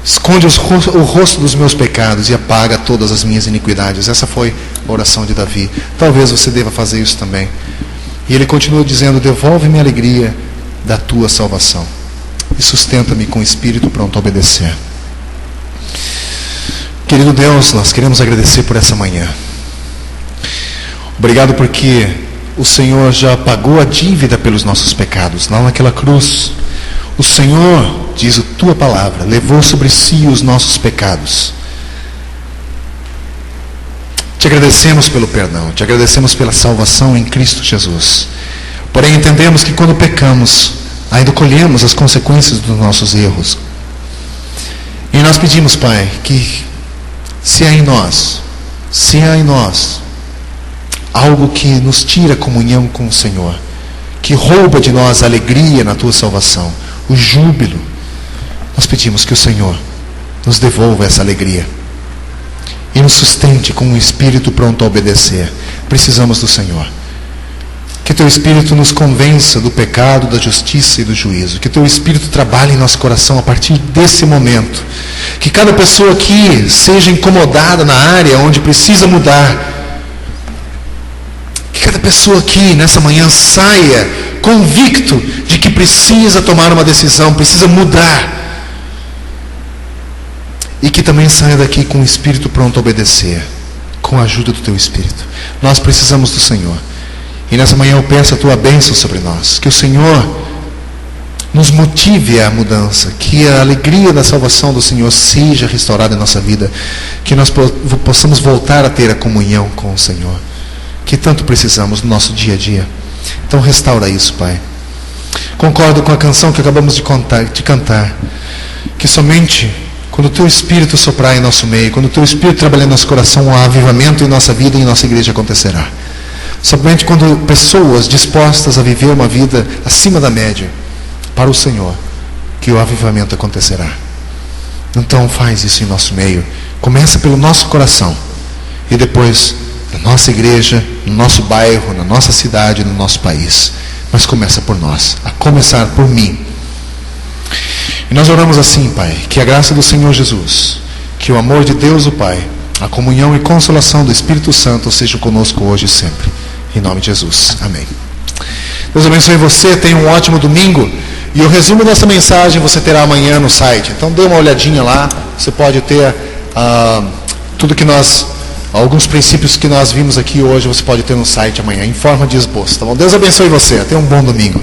Esconde o rosto dos meus pecados e apaga todas as minhas iniquidades. Essa foi a oração de Davi. Talvez você deva fazer isso também. E ele continua dizendo: devolve-me a alegria da tua salvação e sustenta-me com o espírito pronto a obedecer. Querido Deus, nós queremos agradecer por essa manhã. Obrigado porque o Senhor já pagou a dívida pelos nossos pecados lá naquela cruz. O Senhor, diz a tua palavra, levou sobre si os nossos pecados. Te agradecemos pelo perdão, te agradecemos pela salvação em Cristo Jesus. Porém, entendemos que quando pecamos, ainda colhemos as consequências dos nossos erros. E nós pedimos, Pai, que se há em nós algo que nos tira a comunhão com o Senhor, que rouba de nós a alegria na tua salvação, o júbilo, nós pedimos que o Senhor nos devolva essa alegria e nos sustente com um espírito pronto a obedecer. Precisamos do Senhor. Que teu Espírito nos convença do pecado, da justiça e do juízo. Que teu Espírito trabalhe em nosso coração a partir desse momento. Que cada pessoa aqui seja incomodada na área onde precisa mudar. Que cada pessoa aqui nessa manhã saia convicto de que precisa tomar uma decisão, precisa mudar. E que também saia daqui com o espírito pronto a obedecer, com a ajuda do teu Espírito. Nós precisamos do Senhor. E nessa manhã eu peço a tua bênção sobre nós. Que o Senhor nos motive à mudança. Que a alegria da salvação do Senhor seja restaurada em nossa vida. Que nós possamos voltar a ter a comunhão com o Senhor, que tanto precisamos no nosso dia a dia. Então restaura isso, Pai. Concordo com a canção que acabamos de cantar. Que somente quando o teu Espírito soprar em nosso meio, quando o teu Espírito trabalhar em nosso coração, um avivamento em nossa vida e em nossa igreja acontecerá. Somente quando pessoas dispostas a viver uma vida acima da média para o Senhor, que o avivamento acontecerá. Então faz isso em nosso meio. Começa pelo nosso coração. E depois na nossa igreja, no nosso bairro, na nossa cidade, no nosso país. Mas começa por nós. A começar por mim. E nós oramos assim, Pai, que a graça do Senhor Jesus, que o amor de Deus o Pai, a comunhão e consolação do Espírito Santo seja conosco hoje e sempre. Em nome de Jesus. Amém. Deus abençoe você, tenha um ótimo domingo. E o resumo dessa mensagem você terá amanhã no site. Então dê uma olhadinha lá. Você pode ter tudo que alguns princípios que nós vimos aqui hoje, você pode ter no site amanhã, em forma de esboço. Tá bom? Deus abençoe você. Tenha um bom domingo.